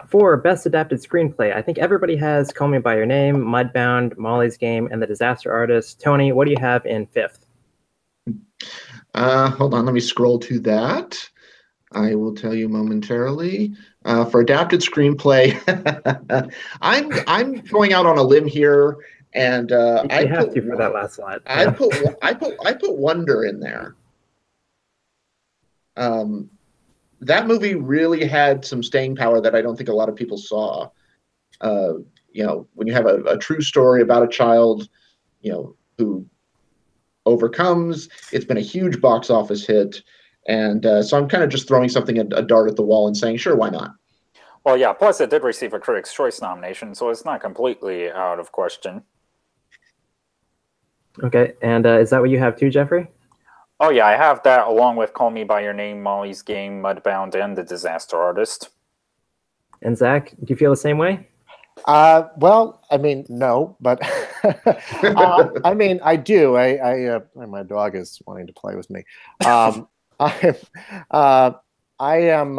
For Best Adapted Screenplay, I think everybody has Call Me By Your Name, Mudbound, Molly's Game, and The Disaster Artist. Tony, what do you have in fifth? Hold on, let me scroll to that. I will tell you momentarily. For adapted screenplay, I'm going out on a limb here, and You have to for that last slot. Yeah. I put Wonder in there. That movie really had some staying power that I don't think a lot of people saw. Uh, when you have a true story about a child, who overcomes, it's been a huge box office hit. And so I'm kind of just throwing something, a dart at the wall and saying, sure, why not? Well, yeah, plus it did receive a Critics' Choice nomination, so it's not completely out of question. Okay, and is that what you have too, Jeffrey? Oh, yeah, I have that along with Call Me By Your Name, Molly's Game, Mudbound, and The Disaster Artist. And Zach, do you feel the same way? Well, I mean, no, but I mean, I do. My dog is wanting to play with me. I am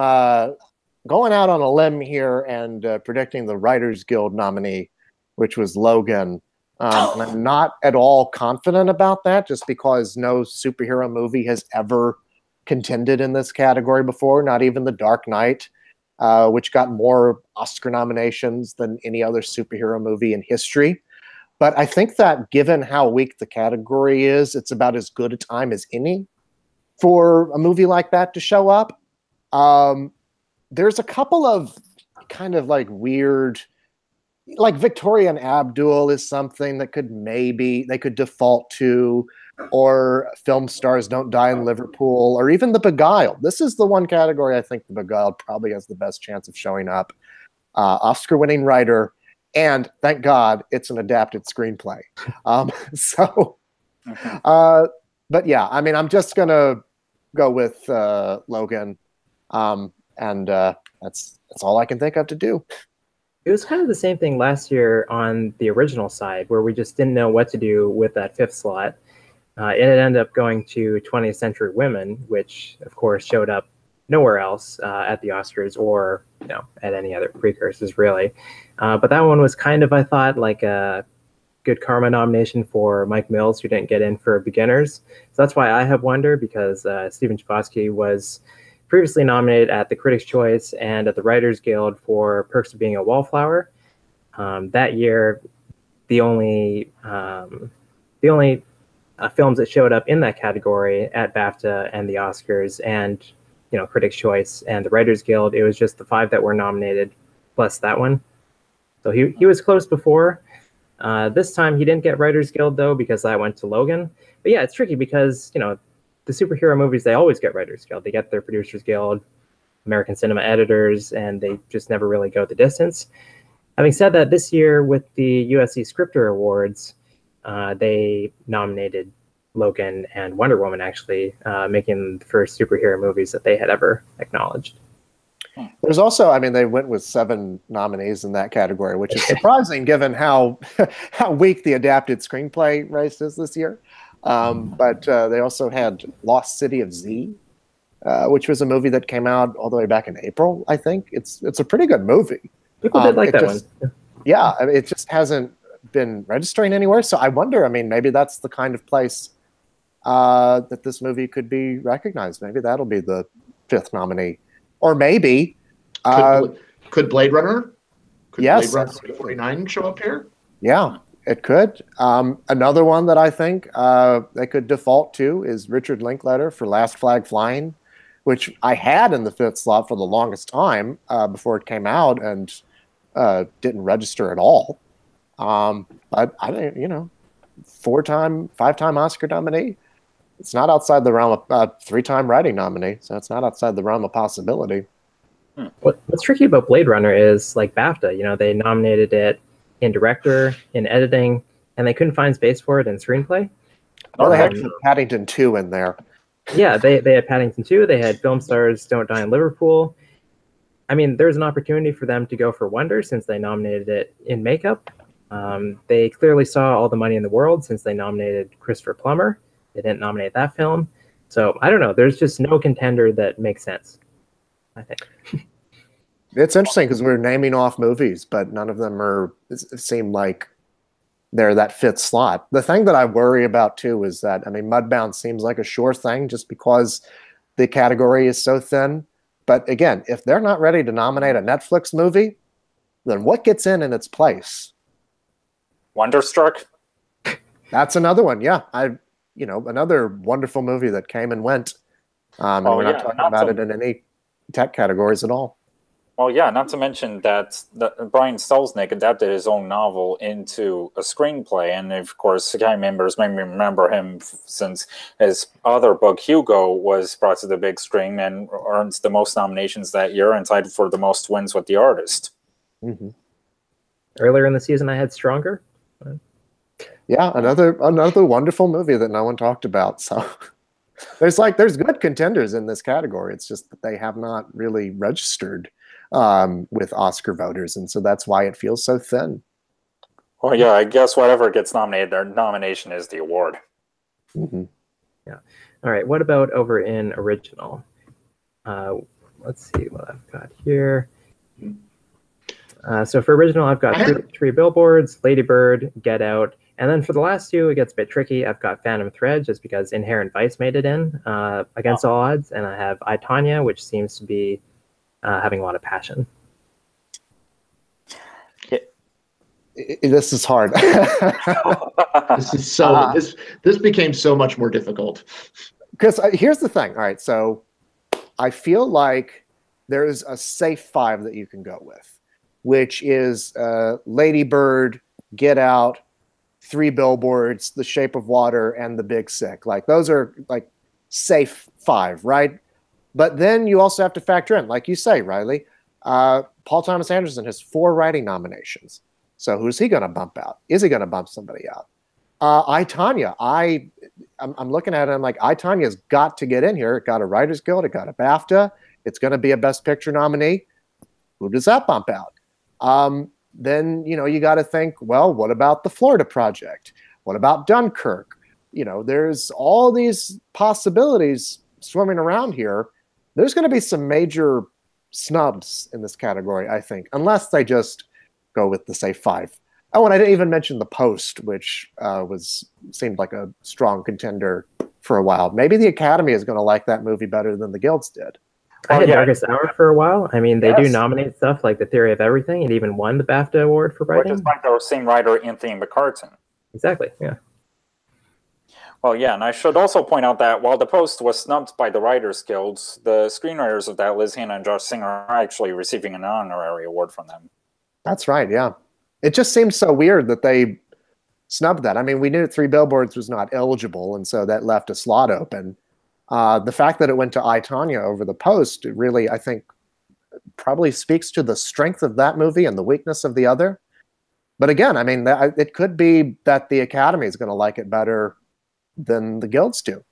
going out on a limb here and predicting the Writers Guild nominee, which was Logan. And I'm not at all confident about that, just because no superhero movie has ever contended in this category before, not even The Dark Knight, which got more Oscar nominations than any other superhero movie in history. But I think that given how weak the category is, it's about as good a time as any for a movie like that to show up. There's a couple of kind of like weird, like Victoria and Abdul is something that they could default to, or Film Stars Don't Die in Liverpool, or even The Beguiled. This is the one category I think The Beguiled probably has the best chance of showing up. Oscar-winning writer, and thank God it's an adapted screenplay. But yeah, I mean, I'm just gonna go with Logan, and that's all I can think of to do. It was kind of the same thing last year on the original side, where we just didn't know what to do with that fifth slot. It ended up going to 20th Century Women, which, of course, showed up nowhere else at the Oscars or at any other precursors, really. But that one was kind of, I thought, like a good karma nomination for Mike Mills, who didn't get in for Beginners. So that's why I have Wonder, because Stephen Chbosky was previously nominated at the Critics' Choice and at the Writers Guild for Perks of Being a Wallflower. That year, the only films that showed up in that category at BAFTA and the Oscars and Critics' Choice and the Writers Guild, it was just the 5 that were nominated plus that one. So he was close before. This time he didn't get Writers Guild though, because that went to Logan. But yeah, it's tricky because the superhero movies, they always get Writers Guild. They get their Producers Guild, American Cinema Editors, and they just never really go the distance. Having said that, this year with the USC Scripter Awards, they nominated Logan and Wonder Woman, actually, making the first superhero movies that they had ever acknowledged. There's also, I mean, they went with 7 nominees in that category, which is surprising given how weak the adapted screenplay race is this year. But they also had Lost City of Z, which was a movie that came out all the way back in April, I think. It's a pretty good movie. People did like that one. Yeah, I mean, it just hasn't been registering anywhere. So I wonder, I mean, maybe that's the kind of place that this movie could be recognized. Maybe that'll be the 5th nominee. Or maybe... could Blade Runner? Yes. Blade Runner 2049 show up here? Yeah. It could. Another one that I think they could default to is Richard Linklater for Last Flag Flying, which I had in the 5th slot for the longest time before it came out and didn't register at all. But I think, 5-time Oscar nominee. It's not outside the realm of 3-time writing nominee, so it's not outside the realm of possibility. What's tricky about Blade Runner is like BAFTA. They nominated it in director, in editing, and they couldn't find space for it in screenplay. Well, they had Paddington 2 in there. Yeah, they had Paddington 2. They had Film Stars Don't Die in Liverpool. I mean, there's an opportunity for them to go for Wonder since they nominated it in makeup. They clearly saw all the money in the world since they nominated Christopher Plummer. They didn't nominate that film. So I don't know. There's just no contender that makes sense, I think. It's interesting because we're naming off movies, but none of them seem like they're that fifth slot. The thing that I worry about too is that, I mean, Mudbound seems like a sure thing just because the category is so thin. But again, if they're not ready to nominate a Netflix movie, then what gets in its place? Wonderstruck? That's another one. Yeah. Another wonderful movie that came and went. And we're not talking about it in any tech categories at all. Well, yeah, not to mention that Brian Selznick adapted his own novel into a screenplay. And of course, Academy members may remember him since his other book, Hugo, was brought to the big screen and earns the most nominations that year and tied for the most wins with the artist. Mm-hmm. Earlier in the season, I had Stronger. Yeah, another wonderful movie that no one talked about. So there's good contenders in this category. It's just that they have not really registered with Oscar voters, and so that's why it feels so thin. Well, yeah, I guess whatever gets nominated, their nomination is the award. Mm-hmm. Yeah. All right. What about over in original? Let's see what I've got here. So for original, I've got three Billboards, Lady Bird, Get Out, and then for the last two, it gets a bit tricky. I've got Phantom Thread, just because Inherent Vice made it in against all odds, and I have I, Tonya, which seems to be having a lot of passion. This is hard. This became so much more difficult. Because here's the thing. All right, so I feel like there's a safe five that you can go with, which is Lady Bird, Get Out, Three Billboards, The Shape of Water, and The Big Sick. Like those are like safe five, right? But then you also have to factor in, like you say, Riley, Paul Thomas Anderson has 4 writing nominations. So who's he going to bump out? Is he going to bump somebody out? I, Tonya, I'm looking at it. I'm like, I, Tanya's got to get in here. It got a Writers Guild. It got a BAFTA. It's going to be a Best Picture nominee. Who does that bump out? Then, you got to think, well, what about the Florida Project? What about Dunkirk? There's all these possibilities swimming around here. There's going to be some major snubs in this category, I think, unless they just go with the safe five. Oh, and I didn't even mention The Post, which seemed like a strong contender for a while. Maybe the Academy is going to like that movie better than the guilds did. I had Darkest Hour for a while. I mean, they do nominate stuff like The Theory of Everything. It even won the BAFTA award for writing. Which is by the same writer, Anthony McCartan. Exactly, yeah. Well, yeah, and I should also point out that while The Post was snubbed by the Writers Guilds, the screenwriters of that, Liz Hannah and Josh Singer, are actually receiving an honorary award from them. That's right, yeah. It just seems so weird that they snubbed that. I mean, we knew Three Billboards was not eligible, and so that left a slot open. The fact that it went to I, Tonya over The Post, it really, I think, probably speaks to the strength of that movie and the weakness of the other. But again, I mean, it could be that the Academy is going to like it better than the guilds do.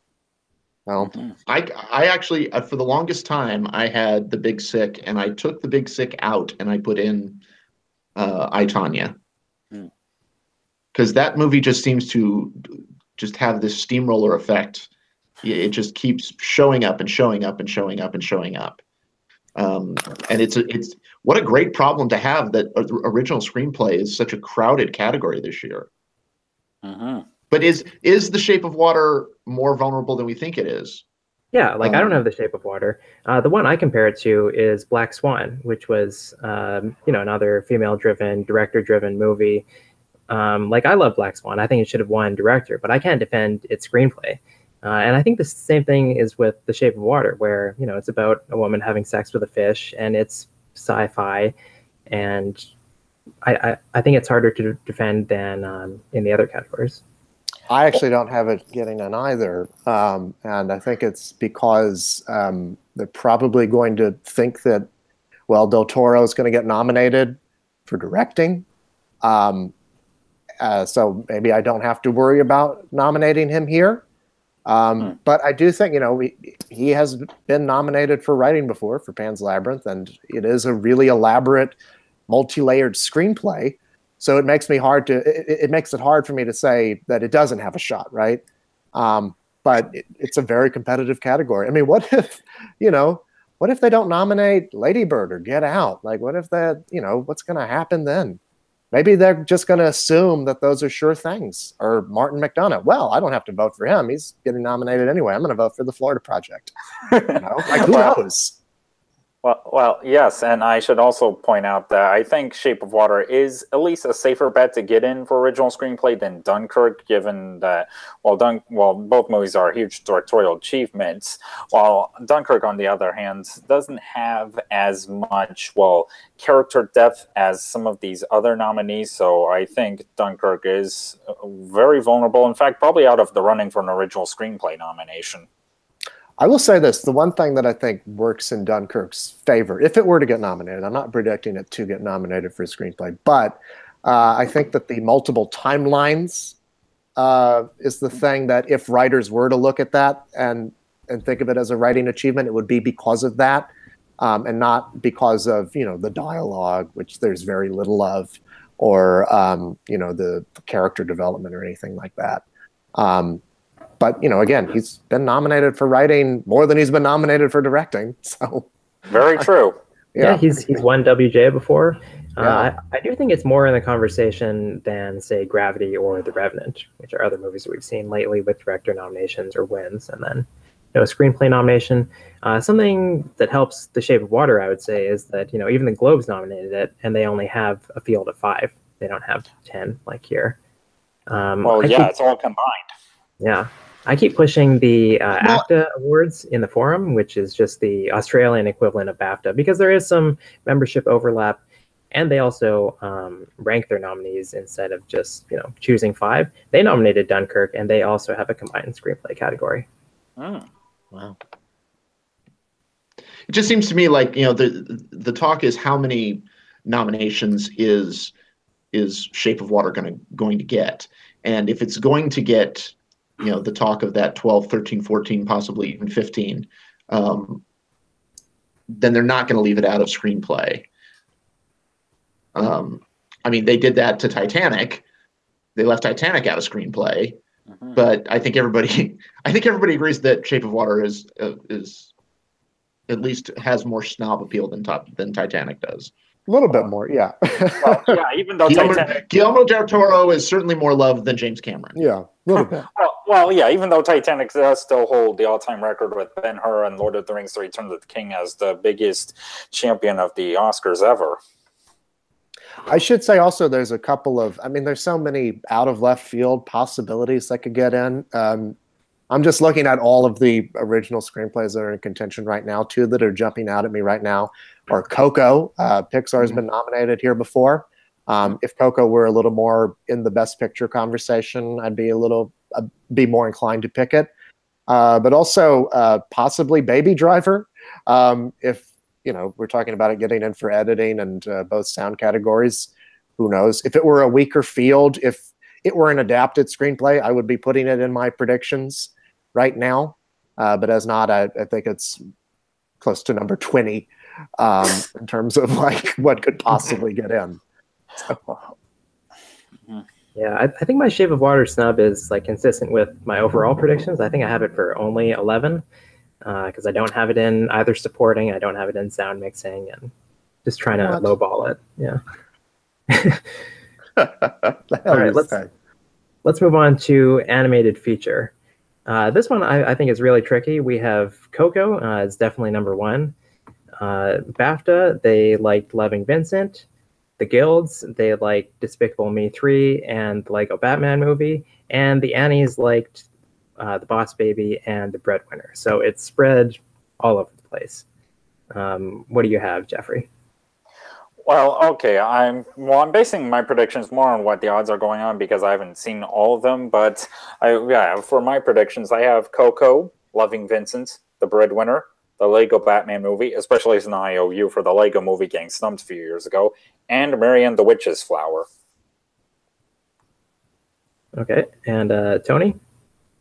Well, I actually, for the longest time, I had The Big Sick, and I took The Big Sick out and I put in I, Tonya. Because that movie just seems to just have this steamroller effect. It just keeps showing up and showing up and showing up and showing up. And it's what a great problem to have that original screenplay is such a crowded category this year. But is The Shape of Water more vulnerable than we think it is? Yeah, I don't have The Shape of Water. The one I compare it to is Black Swan, which was another female-driven, director-driven movie. I love Black Swan. I think it should have won director, but I can't defend its screenplay. And I think the same thing is with The Shape of Water, where it's about a woman having sex with a fish, and it's sci-fi, and I think it's harder to defend than in the other categories. I actually don't have it getting in either, and I think it's because they're probably going to think that, well, Del Toro is going to get nominated for directing, so maybe I don't have to worry about nominating him here. But I do think, he has been nominated for writing before for Pan's Labyrinth, and it is a really elaborate, multi-layered screenplay. So it makes it hard for me to say that it doesn't have a shot, right? But it's a very competitive category. I mean, what what if they don't nominate Lady Bird or Get Out? Like, what if that, what's going to happen then? Maybe they're just going to assume that those are sure things. Or Martin McDonagh. Well, I don't have to vote for him. He's getting nominated anyway. I'm going to vote for the Florida Project. Like, who knows? Well, yes, and I should also point out that I think Shape of Water is at least a safer bet to get in for original screenplay than Dunkirk, given that both movies are huge directorial achievements, while Dunkirk, on the other hand, doesn't have as much character depth as some of these other nominees. So I think Dunkirk is very vulnerable. In fact, probably out of the running for an original screenplay nomination. I will say this, the one thing that I think works in Dunkirk's favor, if it were to get nominated, I'm not predicting it to get nominated for a screenplay, but I think that the multiple timelines is the thing that if writers were to look at that and think of it as a writing achievement, it would be because of that and not because of, the dialogue, which there's very little of, or, the character development or anything like that. But, again, he's been nominated for writing more than he's been nominated for directing. So very true. Yeah, he's won WJ before. Yeah. I do think it's more in the conversation than, say, Gravity or The Revenant, which are other movies that we've seen lately with director nominations or wins. And then, a screenplay nomination. Something that helps The Shape of Water, I would say, is that, even the Globes nominated it, and they only have a field of 5. They don't have 10 like here. It's all combined. Yeah. I keep pushing the AFTA awards in the forum, which is just the Australian equivalent of BAFTA, because there is some membership overlap, and they also rank their nominees instead of just choosing 5. They nominated Dunkirk, and they also have a combined screenplay category. Mm. Wow. It just seems to me like the talk is how many nominations is Shape of Water going to get, and if it's going to get the talk of that 12, 13, 14, possibly even 15, then they're not going to leave it out of screenplay. They did that to Titanic. They left Titanic out of screenplay, but I think everybody agrees that Shape of Water is at least has more snob appeal than Titanic does. A little bit more, yeah. Even though Guillermo del Toro is certainly more loved than James Cameron. Yeah, a little bit. Even though Titanic does still hold the all-time record with Ben-Hur and Lord of the Rings: The Return of the King as the biggest champion of the Oscars ever. I should say also there's a couple of, there's so many out of left field possibilities that could get in. I'm just looking at all of the original screenplays that are in contention right now. 2 that are jumping out at me right now are Coco. Pixar has been nominated here before. If Coco were a little more in the Best Picture conversation, I'd be be more inclined to pick it. But also possibly Baby Driver. If we're talking about it getting in for editing and both sound categories, who knows? If it were a weaker field, if it were an adapted screenplay, I would be putting it in my predictions right now. But as not, I think it's close to number 20 in terms of what could possibly get in. So. Yeah, I think my Shape of Water snub is consistent with my overall predictions. I think I have it for only 11 because I don't have it in either supporting, I don't have it in sound mixing, and just trying to lowball it. Yeah. All right, let's move on to animated feature. This one I think is really tricky. We have Coco, it's definitely number 1. BAFTA, they liked Loving Vincent. The Guilds, they liked Despicable Me 3 and the Lego Batman movie. And the Annies liked The Boss Baby and The Breadwinner. So it's spread all over the place. What do you have, Jeffrey? Well, okay, I'm basing my predictions more on what the odds are going on because I haven't seen all of them. But for my predictions, I have Coco, Loving Vincent, The Breadwinner, the Lego Batman movie, especially as an IOU for the Lego movie getting snubbed a few years ago, and Mary and the Witch's Flower. Okay, and Tony?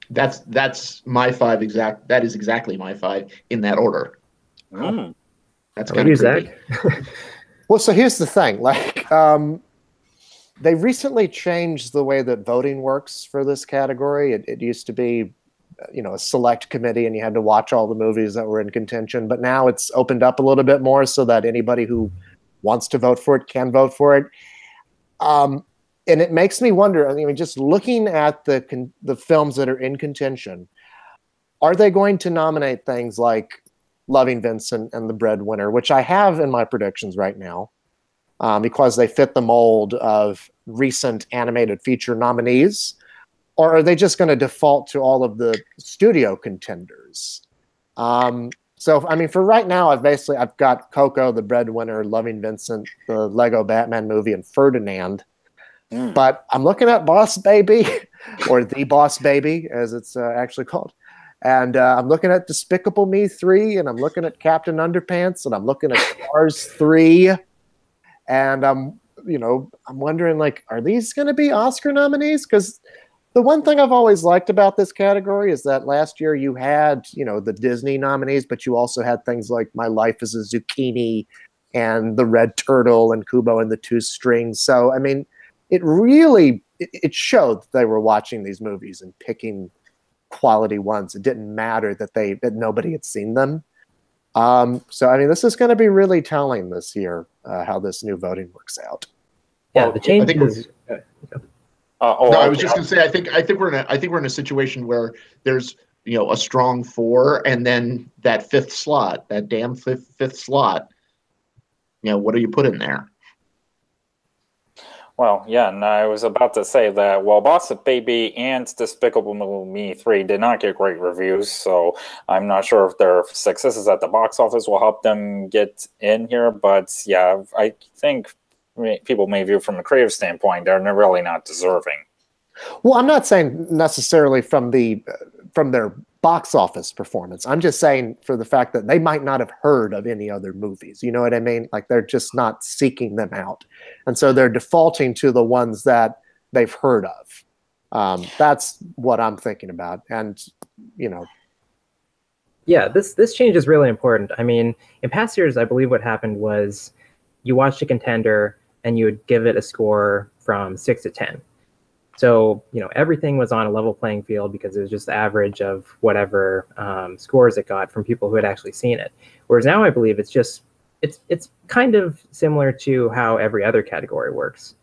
That's my 5 exact. That is exactly my 5 in that order. That's kind of creepy. Well, so here's the thing. They recently changed the way that voting works for this category. It used to be a select committee, and you had to watch all the movies that were in contention. But now it's opened up a little bit more so that anybody who wants to vote for it can vote for it. And it makes me wonder, I mean, just looking at the films that are in contention, are they going to nominate things like Loving Vincent and The Breadwinner, which I have in my predictions right now, because they fit the mold of recent animated feature nominees? Or are they just going to default to all of the studio contenders? So, I mean, for right now, I've got Coco, The Breadwinner, Loving Vincent, the Lego Batman movie, and Ferdinand. But I'm looking at Boss Baby, or The Boss Baby, as it's actually called. And I'm looking at Despicable Me 3, and I'm looking at Captain Underpants, and I'm looking at Cars 3. And I'm wondering, like, are these going to be Oscar nominees? Because the one thing I've always liked about this category is that last year you had, the Disney nominees, but you also had things like My Life as a Zucchini and The Red Turtle and Kubo and the Two Strings. So, I mean, it showed that they were watching these movies and picking quality ones. It didn't matter that nobody had seen them. So, I mean, this is going to be really telling this year how this new voting works out. Yeah, the change is. I was just going to say, I think we're in a situation where there's a strong 4, and then that fifth slot, that damn fifth slot. What do you put in there? Well, yeah, and I was about to say that, Boss Baby and Despicable Me 3 did not get great reviews, so I'm not sure if their successes at the box office will help them get in here, but yeah, I think people may view from a creative standpoint, they're really not deserving. Well, I'm not saying necessarily from their box office performance. I'm just saying for the fact that they might not have heard of any other movies. You know what I mean? Like, they're just not seeking them out. And so they're defaulting to the ones that they've heard of. That's what I'm thinking about. And, Yeah, this change is really important. I mean, in past years, I believe what happened was you watched a contender and you would give it a score from 6 to 10. So, everything was on a level playing field because it was just the average of whatever scores it got from people who had actually seen it. Whereas now I believe it's kind of similar to how every other category works.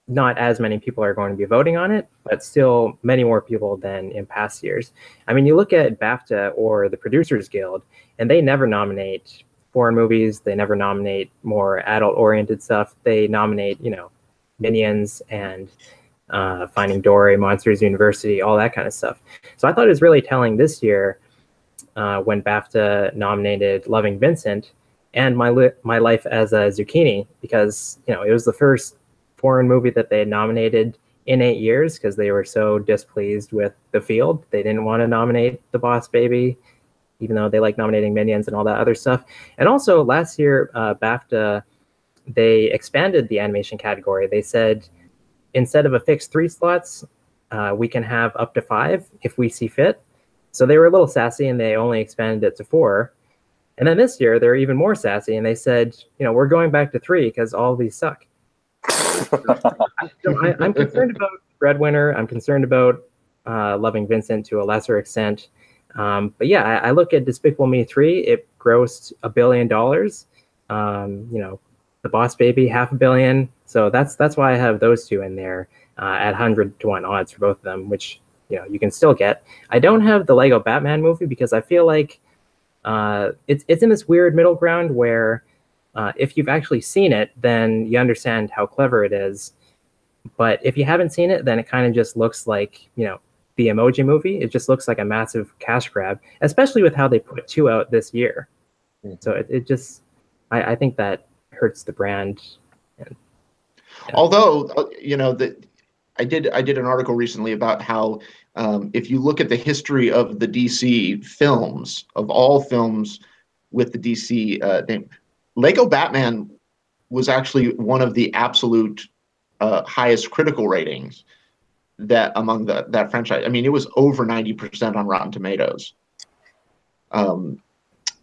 Not as many people are going to be voting on it, but still many more people than in past years. I mean, you look at BAFTA or the Producers Guild, and they never nominate foreign movies. They never nominate more adult-oriented stuff. They nominate, Minions and Finding Dory, Monsters University, all that kind of stuff. So I thought it was really telling this year when BAFTA nominated Loving Vincent and My Life as a Zucchini, because it was the first foreign movie that they had nominated in 8 years because they were so displeased with the field. They didn't want to nominate The Boss Baby, even though they like nominating Minions and all that other stuff. And also last year, BAFTA, they expanded the animation category. They said, instead of a fixed 3 slots, we can have up to 5 if we see fit. So they were a little sassy and they only expanded it to 4. And then this year, they're even more sassy and they said, we're going back to 3 because all of these suck. I'm concerned about Breadwinner. I'm concerned about Loving Vincent to a lesser extent. But yeah, I look at Despicable Me 3. It grossed $1 billion. The Boss Baby, $500 million. So that's why I have those two in there at 100-1 odds for both of them, which you can still get. I don't have the Lego Batman movie because I feel like it's in this weird middle ground where if you've actually seen it, then you understand how clever it is. But if you haven't seen it, then it kind of just looks like the Emoji Movie. It just looks like a massive cash grab, especially with how they put 2 out this year. So it just I think that hurts the brand. Although I did an article recently about how if you look at the history of the DC films, of all films with the DC name, Lego Batman was actually one of the absolute highest critical ratings that among that franchise. I mean, it was over 90% on Rotten Tomatoes.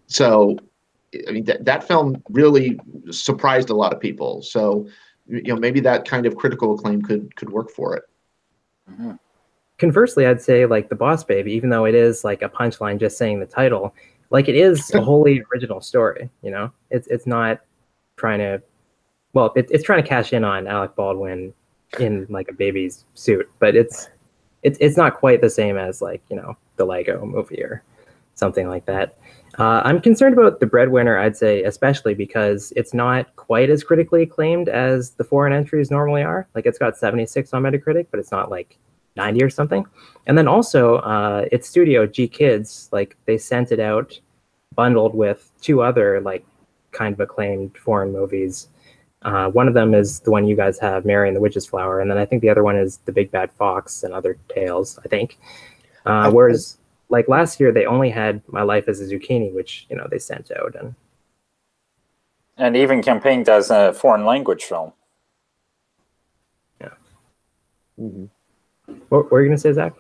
So I mean, that film really surprised a lot of people. So, maybe that kind of critical acclaim could work for it. Mm-hmm. conversely, I'd say like The Boss Baby, even though it is like a punchline just saying the title, like it is a wholly original story. You know, it's not trying to, well, it's trying to cash in on Alec Baldwin in like a baby's suit, but it's not quite the same as like, you know, the Lego movie or something like that. I'm concerned about The Breadwinner, I'd say, especially because it's not quite as critically acclaimed as the foreign entries normally are. Like it's got 76 on Metacritic, but it's not like 90 or something. And then also its studio, G Kids, like they sent it out bundled with two other like kind of acclaimed foreign movies. One of them is the one you guys have, Mary and the Witch's Flower, and then I think the other one is The Big Bad Fox and Other Tales, I think. Whereas like last year they only had My Life as a Zucchini, which, you know, they sent out and even campaigned as a foreign language film. Yeah. Mm-hmm. What were you gonna say, Zach?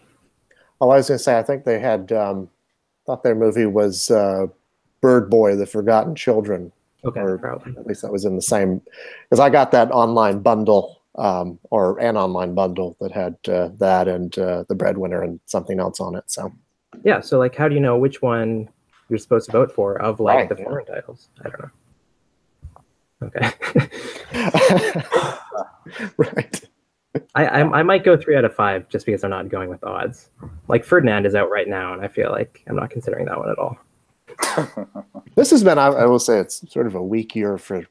Oh, I was gonna say I think they had thought their movie was Bird Boy: The Forgotten Children. Okay, or probably. At least that was in the same, because I got that online bundle, or an online bundle that had that and The Breadwinner and something else on it. So Yeah, so like how do you know which one you're supposed to vote for of like the foreign titles? I don't know. Okay. Right. I might go 3 out of 5 just because I'm not going with odds. Like Ferdinand is out right now, and I feel like I'm not considering that one at all. This has been, I will say, it's sort of a weak year for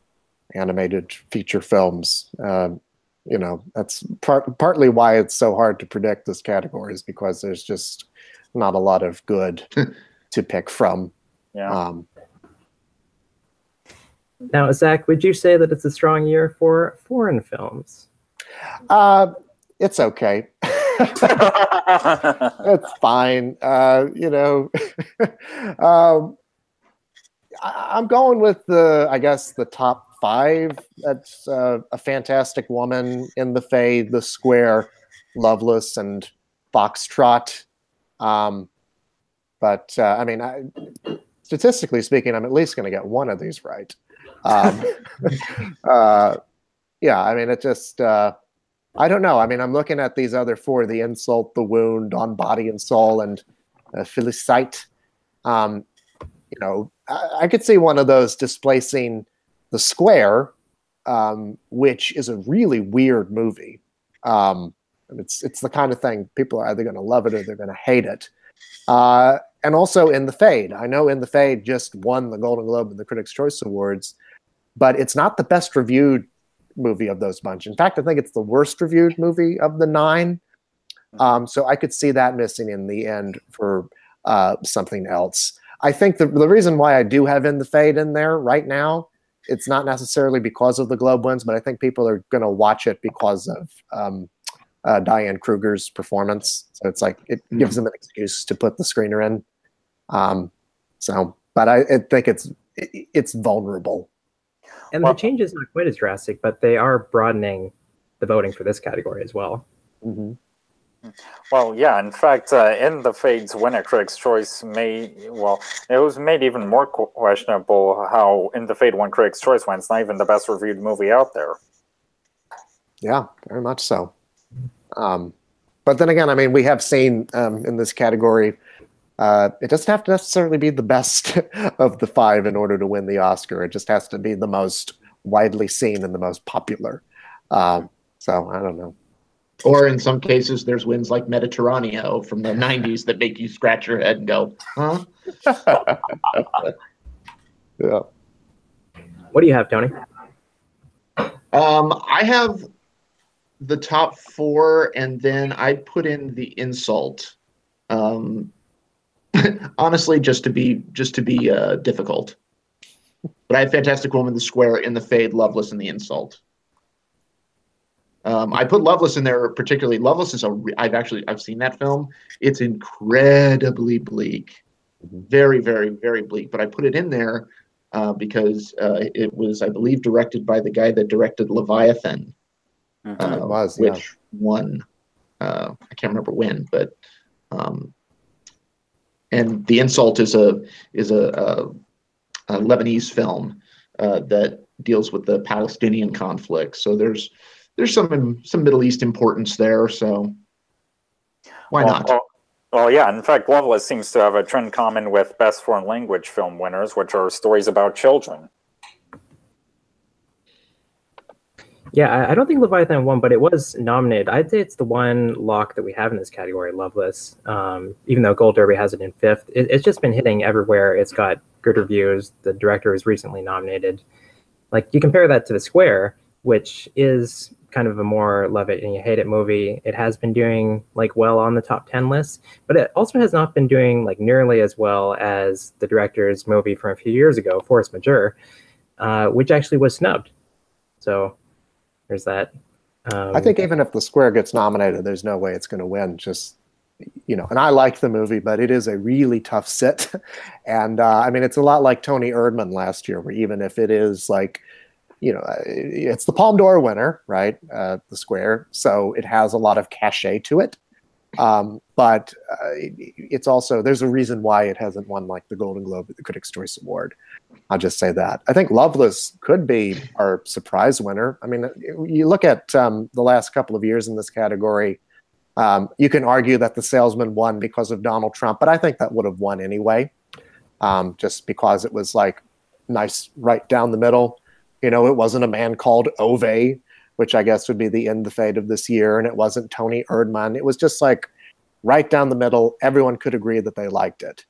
animated feature films. You know, that's partly why it's so hard to predict this category, is because there's just not a lot of good to pick from. Yeah. Now, Zach, would you say that it's a strong year for foreign films? It's okay. It's fine. You know, I'm going with I guess the top 5. That's A Fantastic Woman, In the Fade, The Square, Loveless, and Foxtrot. But I mean, statistically speaking, I'm at least going to get one of these right. Yeah, I mean, it just, I don't know. I mean, I'm looking at these other 4, The Insult, The Wound, On Body and Soul, and Felicite. You know, I could see one of those displacing The Square, which is a really weird movie. It's the kind of thing people are either going to love it or they're going to hate it. And also In the Fade. I know In the Fade just won the Golden Globe and the Critics' Choice Awards, but it's not the best reviewed movie of those bunch. In fact, I think it's the worst reviewed movie of the 9. So I could see that missing in the end for something else. I think the reason why I do have In the Fade in there right now, it's not necessarily because of the Globe wins, but I think people are going to watch it because of Diane Kruger's performance. So it's like it gives them an excuse to put the screener in. But I think it's vulnerable. And the change is not quite as drastic, but they are broadening the voting for this category as well. Mm-hmm. Well, yeah. In fact, In the Fade's winner, Critics' Choice, it was made even more questionable how In the Fade won Critics' Choice when it's not even the best reviewed movie out there. Yeah, very much so. But then again, I mean, we have seen in this category, it doesn't have to necessarily be the best of the 5 in order to win the Oscar. It just has to be the most widely seen and the most popular. So I don't know. Or in some cases, there's wins like Mediterraneo from the 90s that make you scratch your head and go, huh? Yeah. What do you have, Tony? I have the top 4, and then I put in The Insult. Honestly, just to be difficult. But I had Fantastic Woman, The Square, In the Fade, Loveless, and The Insult. I put Loveless in there particularly. Loveless is I've seen that film. It's incredibly bleak, very, very, very bleak. But I put it in there because it was, I believe, directed by the guy that directed Leviathan, which won. I can't remember when, but and The Insult is a Lebanese film that deals with the Palestinian conflict. So there's some Middle East importance there. So Why not? Well, yeah. In fact, Loveless seems to have a trend common with Best Foreign Language film winners, which are stories about children. Yeah, I don't think Leviathan won, but it was nominated. I'd say it's the one lock that we have in this category, Loveless. Even though Gold Derby has it in fifth, it's just been hitting everywhere. It's got good reviews. The director was recently nominated. Like, you compare that to The Square, which is kind of a more love it and you hate it movie. It has been doing like well on the top 10 list, but it also has not been doing like nearly as well as the director's movie from a few years ago, Force Majeure, which actually was snubbed. So there's that. I think even if The Square gets nominated, there's no way it's going to win. Just, you know, and I like the movie, but it is a really tough sit. And I mean, it's a lot like Tony Erdmann last year, where even if it is like, you know, it's the Palme d'Or winner, right? The Square. So it has a lot of cachet to it. But it's also, there's a reason why it hasn't won like the Golden Globe or the Critics' Choice Award. I'll just say that. I think Loveless could be our surprise winner. I mean, you look at the last couple of years in this category, you can argue that The Salesman won because of Donald Trump, but I think that would have won anyway, just because it was like nice right down the middle. You know, it wasn't A Man Called Ove, which I guess would be the end the fate of this year, and it wasn't Tony Erdmann. It was just like right down the middle. Everyone could agree that they liked it,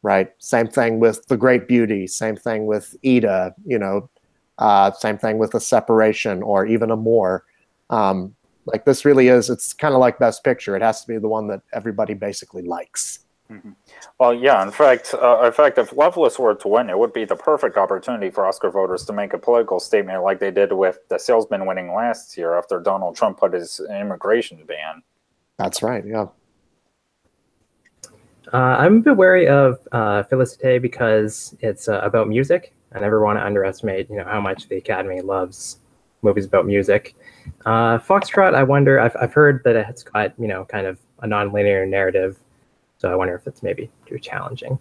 right? Same thing with The Great Beauty. Same thing with Ida. You know, same thing with A Separation or even Amour. Like this really is. It's kind of like Best Picture. It has to be the one that everybody basically likes. Mm-hmm. Well, yeah. In fact, if Loveless were to win, it would be the perfect opportunity for Oscar voters to make a political statement like they did with The Salesman winning last year after Donald Trump put his immigration ban. That's right. Yeah. I'm a bit wary of Felicite because it's about music. I never want to underestimate, you know, how much the Academy loves movies about music. Foxtrot, I wonder. I've heard that it's got, you know, kind of a non-linear narrative. So I wonder if it's maybe too challenging.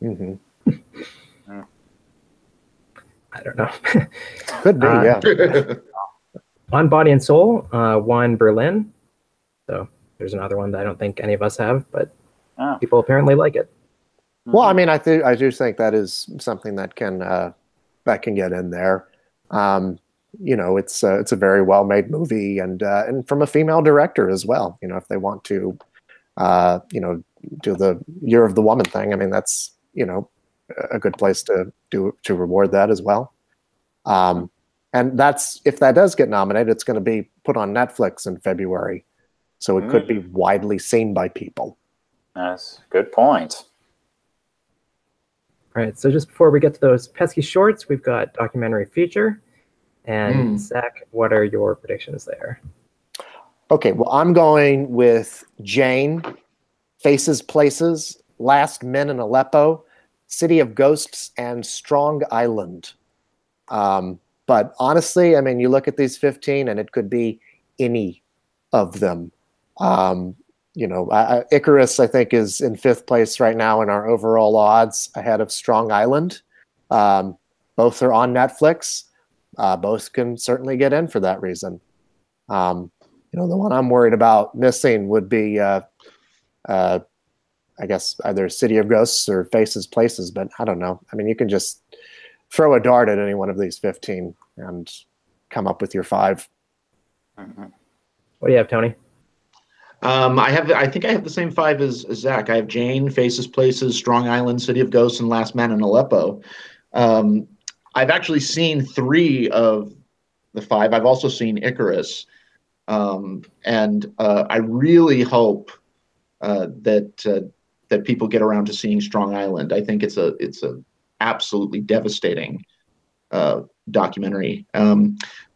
Mm-hmm. I don't know. Could be, yeah. On Body and Soul won Berlin. So there's another one that I don't think any of us have, but people apparently like it. Well, I mean, I do think that is something that can get in there. You know, it's a very well-made movie, and from a female director as well. You know, if they want to, you know, do the Year of the Woman thing, I mean, that's, you know, a good place to reward that as well. And that's, if that does get nominated, it's going to be put on Netflix in February, so it could be widely seen by people. That's a good point. All right, so just before we get to those pesky shorts, we've got documentary feature. And Zach, what are your predictions there? Okay, well, I'm going with Jane, Faces, Places, Last Men in Aleppo, City of Ghosts, and Strong Island. But honestly, I mean, you look at these 15 and it could be any of them. You know, Icarus, I think, is in 5th place right now in our overall odds, ahead of Strong Island. Both are on Netflix. Both can certainly get in for that reason. You know, the one I'm worried about missing would be, I guess, either City of Ghosts or Faces, Places, but I don't know. I mean, you can just throw a dart at any one of these 15 and come up with your 5. What do you have, Tony? I think I have the same 5 as Zach. I have Jane, Faces, Places, Strong Island, City of Ghosts, and Last Man in Aleppo. I've actually seen 3 of the 5. I've also seen Icarus. And I really hope that people get around to seeing Strong Island. I think it's a absolutely devastating documentary.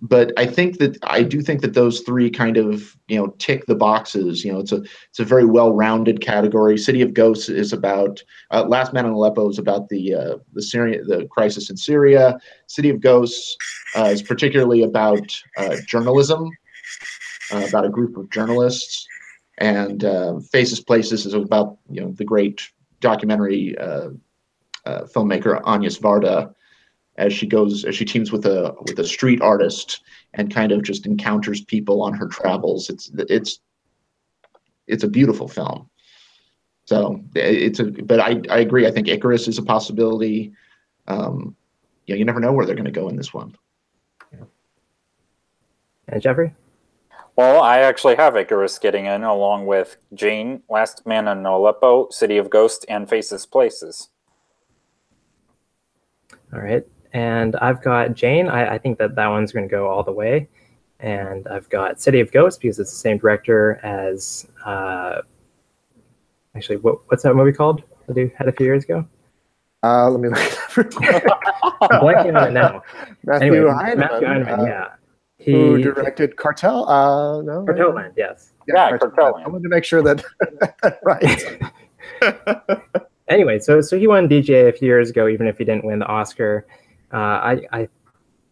But I do think that those 3 kind of, you know, tick the boxes. You know, it's a very well-rounded category. City of Ghosts is about Last Man in Aleppo is about the crisis in Syria. City of Ghosts is particularly about journalism, about a group of journalists, and Faces, Places is about, you know, the great documentary filmmaker Agnes Varda, as she teams with a street artist and kind of just encounters people on her travels. it's a beautiful film. So but I agree. I think Icarus is a possibility. You never know where they're going to go in this one. And Jeffrey? Well, I actually have Icarus getting in, along with Jane, Last Man in Aleppo, City of Ghosts, and Faces Places. All right. And I've got Jane. I think that one's going to go all the way. And I've got City of Ghosts because it's the same director as... actually, what's that movie called that he had a few years ago? Let me look it up. I'm blanking on it now. Matthew Heineman, yeah. Who directed Cartel? No, Cartel Land, yes. Yeah, Cartel Land. I wanted to make sure that right. Anyway, so he won DJ a few years ago, even if he didn't win the Oscar. I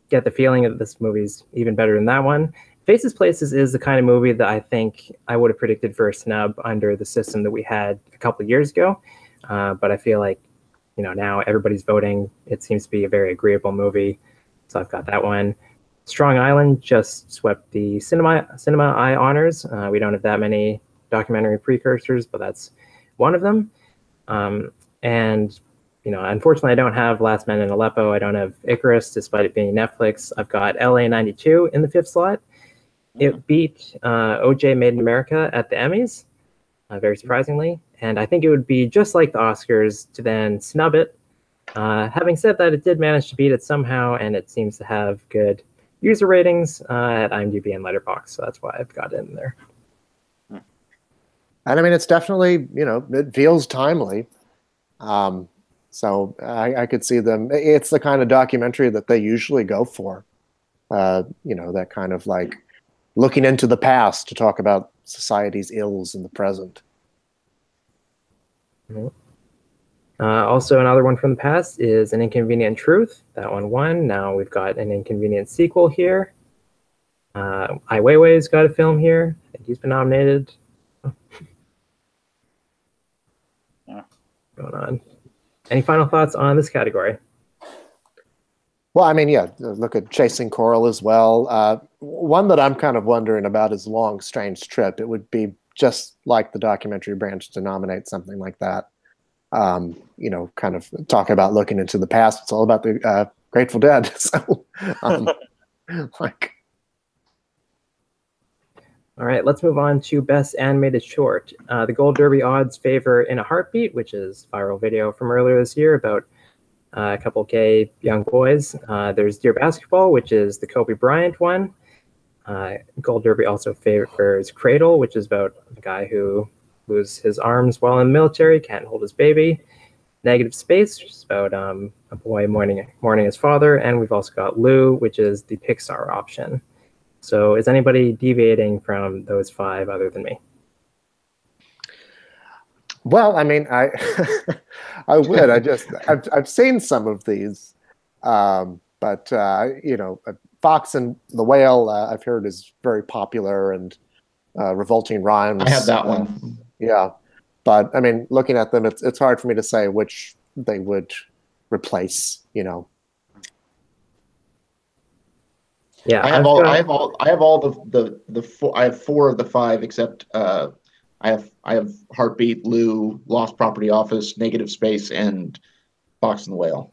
get the feeling that this movie's even better than that one. Faces Places is the kind of movie that I think I would have predicted for a snub under the system that we had a couple of years ago. But I feel like, now everybody's voting. It seems to be a very agreeable movie. So I've got that one. Strong Island just swept the Cinema Eye honors. We don't have that many documentary precursors, but that's one of them. And unfortunately, I don't have Last Man in Aleppo. I don't have Icarus, despite it being Netflix. I've got LA 92 in the 5th slot. It beat OJ Made in America at the Emmys, very surprisingly. And I think it would be just like the Oscars to then snub it. Having said that, it did manage to beat it somehow, and it seems to have good user ratings at IMDb and Letterboxd. So that's why I've got it in there. And I mean, it's definitely, it feels timely. So I could see them. It's the kind of documentary that they usually go for. That kind of like looking into the past to talk about society's ills in the present. Mm-hmm. Also, another one from the past is An Inconvenient Truth. That one won. Now we've got an Inconvenient sequel here. Ai Weiwei's got a film here. I think he's been nominated. Yeah. Going on. Any final thoughts on this category? Well, I mean, yeah, look at Chasing Coral as well. One that I'm kind of wondering about is Long Strange Trip. It would be just like the documentary branch to nominate something like that. Kind of talking about looking into the past. It's all about the Grateful Dead. So, All right, let's move on to Best Animated Short. The Gold Derby odds favor In a Heartbeat, which is a viral video from earlier this year about a couple gay young boys. There's Dear Basketball, which is the Kobe Bryant one. Gold Derby also favors Cradle, which is about a guy who loses his arms while in the military, can't hold his baby. Negative Space, which is about a boy mourning his father. And we've also got Lou, which is the Pixar option. So is anybody deviating from those 5 other than me? Well, I mean, I would. I've seen some of these, but Fox and the Whale I've heard is very popular, and Revolting Rhymes. I have that one. Yeah, but I mean, looking at them, it's hard for me to say which they would replace. Yeah, I have all the 4. I have 4 of the 5 except I have Heartbeat, Lou, Lost Property Office, Negative Space, and Fox and the Whale.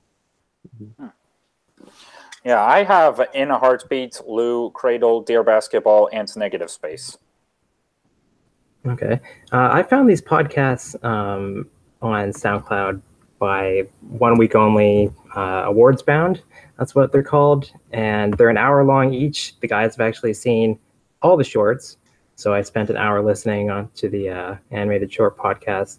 Yeah, I have In a Heartbeat, Lou, Cradle, Dear Basketball, and Negative Space. Okay. I found these podcasts on SoundCloud by 1 week only awards bound. That's what they're called. And they're an hour long each. The guys have actually seen all the shorts. So I spent an hour listening to the animated short podcast.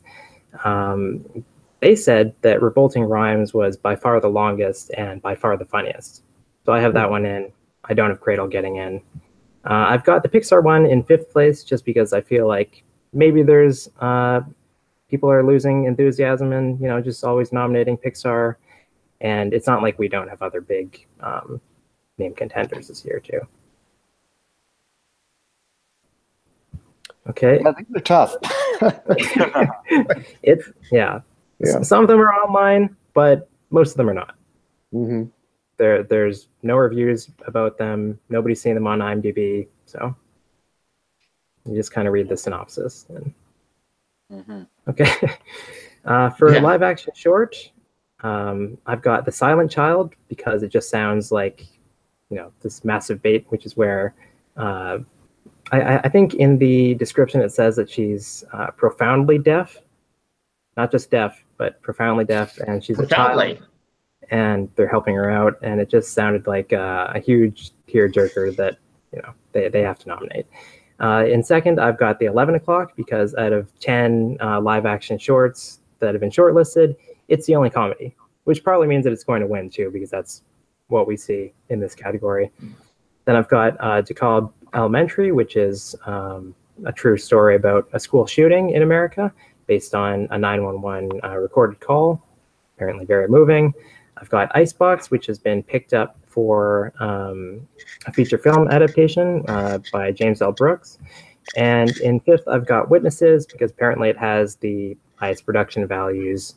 They said that Revolting Rhymes was by far the longest and by far the funniest. So I have that one in. I don't have Cradle getting in. I've got the Pixar one in 5th place just because I feel like maybe there's people are losing enthusiasm and just always nominating Pixar. And it's not like we don't have other big name contenders this year too. Okay. I think they're tough. Some of them are online, but most of them are not. Mm-hmm. There's no reviews about them. Nobody's seen them on IMDb. So You just kind of read the synopsis. And... Mm-hmm. Okay. For a live action short, I've got The Silent Child, because it just sounds like, this massive bait, which is where I think in the description it says that she's profoundly deaf, not just deaf, but profoundly deaf, and she's a child, and they're helping her out, and it just sounded like a huge tearjerker that they have to nominate. In second, I've got The 11 O'Clock, because out of 10 live action shorts that have been shortlisted, it's the only comedy, which probably means that it's going to win too, because that's what we see in this category. Then I've got DeKalb Elementary, which is a true story about a school shooting in America based on a 911 recorded call, apparently very moving. I've got Icebox, which has been picked up for a feature film adaptation by James L. Brooks. And in fifth, I've got Witnesses, because apparently it has the highest production values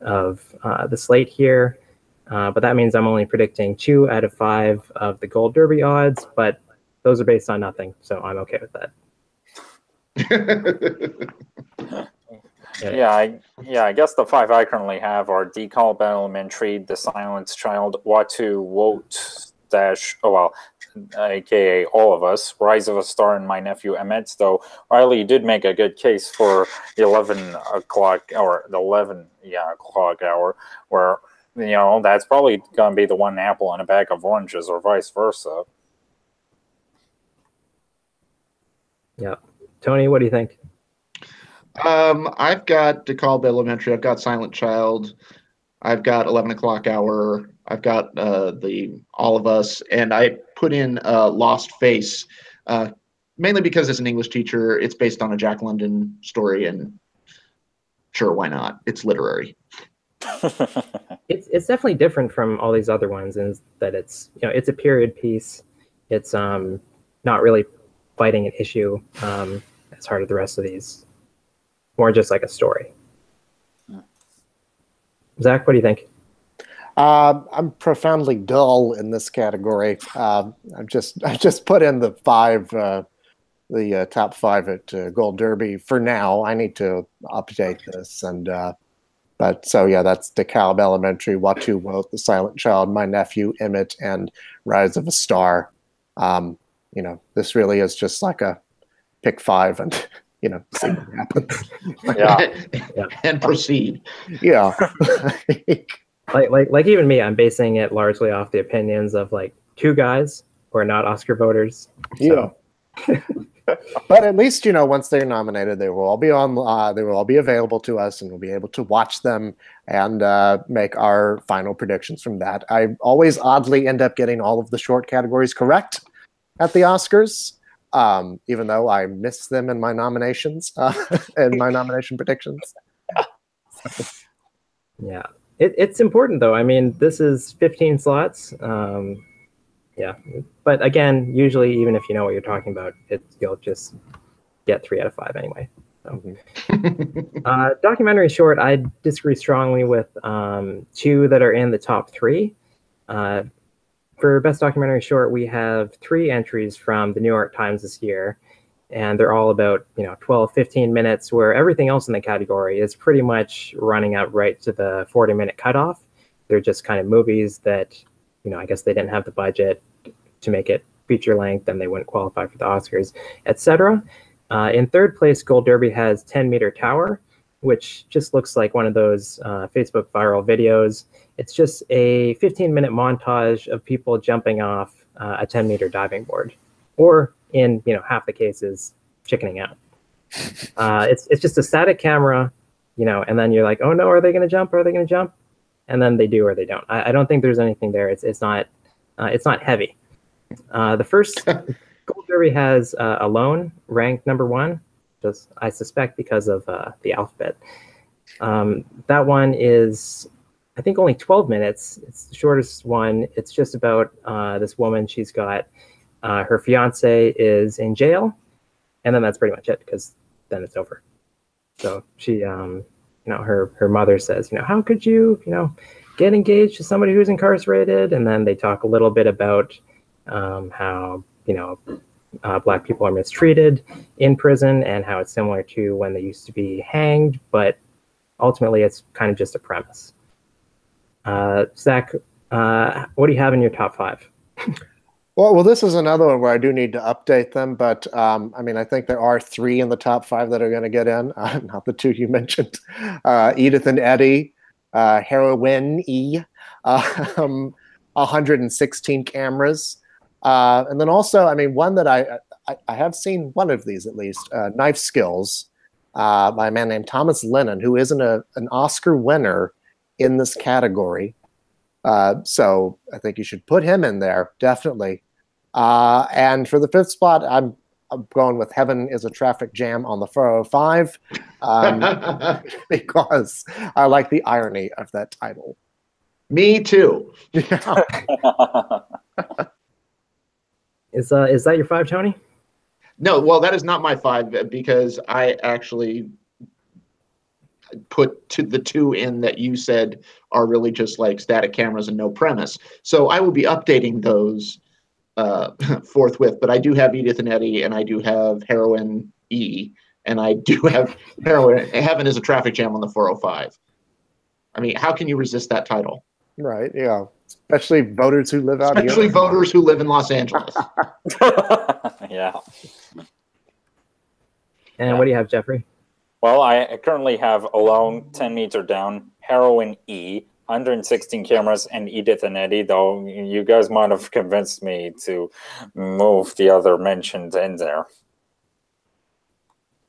of the slate here. But that means I'm only predicting 2 out of 5 of the Gold Derby odds, but those are based on nothing, so I'm okay with that. I guess the 5 I currently have are DeKalb Elementary, The Silent Child, Watu Wote aka All of Us, Rise of a Star, and My Nephew Emmett. Though Riley, you did make a good case for the 11 o'clock or the 11 o'clock hour, where that's probably going to be the one apple in a bag of oranges, or vice versa. Yeah. Tony, what do you think? I've got DeKalb Elementary. I've got Silent Child. I've got 11 O'Clock Hour. I've got the All of Us, and I put in Lost Face, mainly because as an English teacher, it's based on a Jack London story, and sure, why not? It's literary. It's definitely different from all these other ones in that it's it's a period piece. It's not really fighting an issue as hard as the rest of these. More just like a story. Zach, what do you think? I'm profoundly dull in this category. I've just put in the 5, the top 5 at Gold Derby for now. I need to update this, and but so yeah, that's DeKalb Elementary, Watu Wote, The Silent Child, My Nephew Emmett, and Rise of a Star. This really is just like a pick 5 and see what happens. And proceed. Yeah. like even me, I'm basing it largely off the opinions of like 2 guys who are not Oscar voters. So. Yeah. But at least once they're nominated, they will all be on. They will all be available to us, and we'll be able to watch them and make our final predictions from that. I always oddly end up getting all of the short categories correct at the Oscars, even though I miss them in my nominations and my nomination predictions. Yeah, it's important though. I mean, this is 15 slots. Yeah, but again, usually even if you know what you're talking about, you'll just get 3 out of 5 anyway. So. Documentary short, I disagree strongly with 2 that are in the top 3. For best documentary short, we have 3 entries from the New York Times this year, and they're all about 12, 15 minutes, where everything else in the category is pretty much running up right to the 40-minute cutoff. They're just kind of movies that I guess they didn't have the budget to make it feature length, and they wouldn't qualify for the Oscars, etc. In third place, Gold Derby has 10 Meter Tower, which just looks like one of those Facebook viral videos. It's just a 15-minute montage of people jumping off a 10-meter diving board, or in half the cases, chickening out. It's just a static camera, and then you're like, oh no, are they going to jump? Are they going to jump? And then they do or they don't. I don't think there's anything there. It's not heavy. The first Gold Derby has Alone ranked number 1, just I suspect because of the alphabet. That one is, I think, only 12 minutes. It's the shortest one. It's just about this woman. She's got her fiance is in jail, and then that's pretty much it, because then it's over. So she her mother says, how could you, get engaged to somebody who's incarcerated? And then they talk a little bit about how, Black people are mistreated in prison and how it's similar to when they used to be hanged, but ultimately it's kind of just a premise. Zach, what do you have in your top 5? Well, this is another one where I do need to update them, but I mean, I think there are 3 in the top 5 that are going to get in, not the 2 you mentioned. Edith and Eddie, Heroine E, 116 cameras, and then also, I mean, one that I have seen one of these at least, Knife Skills, by a man named Thomas Lennon, who isn't an Oscar winner in this category. So I think you should put him in there, definitely. And for the 5th spot, I'm going with Heaven is a Traffic Jam on the 405, because I like the irony of that title. Me too. Yeah. Is that your 5, Tony? No, well, that is not my 5 because I actually put the 2 in that you said are really just like static cameras and no premise. So I will be updating those forthwith. But I do have Edith and Eddie, and I do have Heroine E, and I do have Heaven is a Traffic Jam on the 405. I mean, how can you resist that title? Right, yeah. Especially voters who live out here. Especially voters who live in Los Angeles. Yeah. And what do you have, Jeffrey? Well, I currently have Alone, 10 Meter Down, Heroine E, 116 cameras, and Edith and Eddie, though you guys might have convinced me to move the other mentioned in there.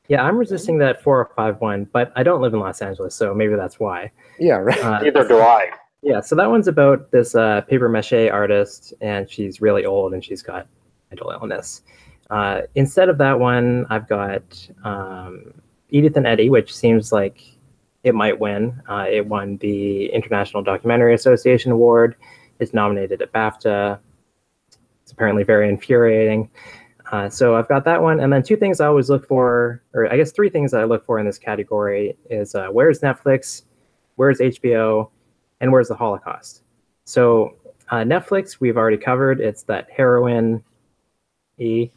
Yeah, I'm resisting that 405 one, but I don't live in Los Angeles, so maybe that's why. Yeah, right. Neither do I. Yeah, so that one's about this paper mache artist, and she's really old, and she's got mental illness. Instead of that one, I've got Edith and Eddie, which seems like it might win. It won the International Documentary Association Award. It's nominated at BAFTA. It's apparently very infuriating. So I've got that one. And then 2 things I always look for, or I guess 3 things I look for in this category is where's Netflix, where's HBO, and where's the Holocaust? So Netflix, we've already covered. It's that Heroine E.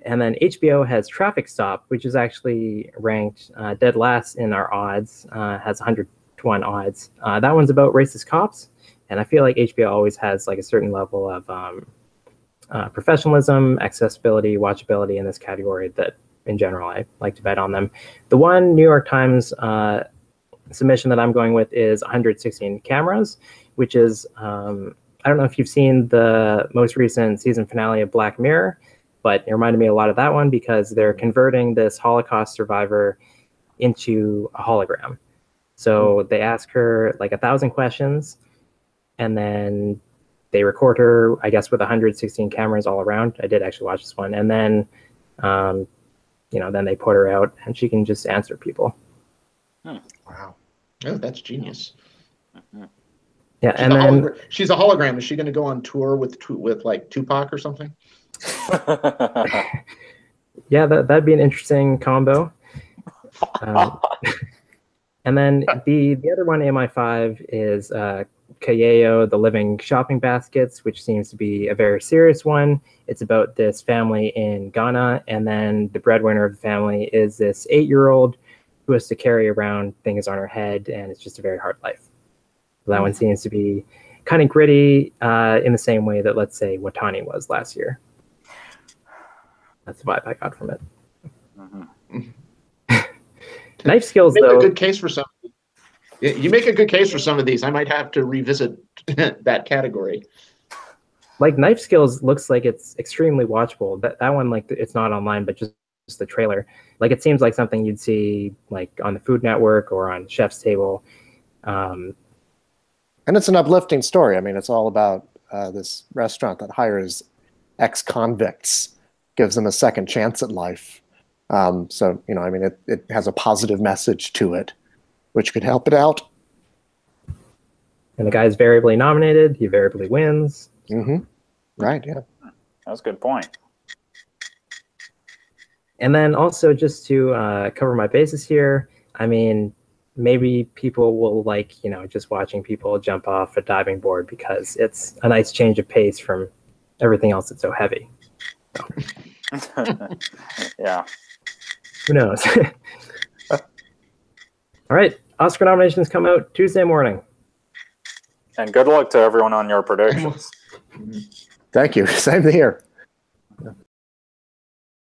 And then HBO has Traffic Stop, which is actually ranked dead last in our odds, has 100-1 odds. That one's about racist cops. And I feel like HBO always has like a certain level of professionalism, accessibility, watchability in this category that in general, I like to bet on them. The one New York Times submission that I'm going with is 116 cameras, which is, I don't know if you've seen the most recent season finale of Black Mirror, but it reminded me a lot of that one because they're converting this Holocaust survivor into a hologram. So they ask her like 1,000 questions, and then they record her, I guess, with 116 cameras all around. I did actually watch this one. And then, then they put her out, and she can just answer people. Wow. Oh, that's genius. Yeah, and then she's a hologram. Is she going to go on tour with like Tupac or something? Yeah, that'd be an interesting combo. And then the other one in my 5 is Kayeo, The Living Shopping Baskets, which seems to be a very serious one. It's about this family in Ghana, and then the breadwinner of the family is this 8-year-old who has to carry around things on her head, and it's just a very hard life. So that one seems to be kind of gritty in the same way that, let's say, Watani was last year. That's the vibe I got from it. Knife Skills, you make though. A good case for some. You make a good case for some of these. I might have to revisit that category. Like Knife Skills looks like it's extremely watchable. That one, like, it's not online, but just the trailer. Like, it seems like something you'd see like on the Food Network or on Chef's Table. And it's an uplifting story. I mean, it's all about this restaurant that hires ex-convicts, gives them a second chance at life. So, I mean, it has a positive message to it, which could help it out. And the guy's variably nominated. He variably wins. Mm-hmm. Right, yeah. That's a good point. And then also, just to cover my bases here, I mean, maybe people will like, just watching people jump off a diving board because it's a nice change of pace from everything else that's so heavy. Yeah. Who knows? All right, Oscar nominations come out Tuesday morning. And good luck to everyone on your predictions. Thank you. Same here.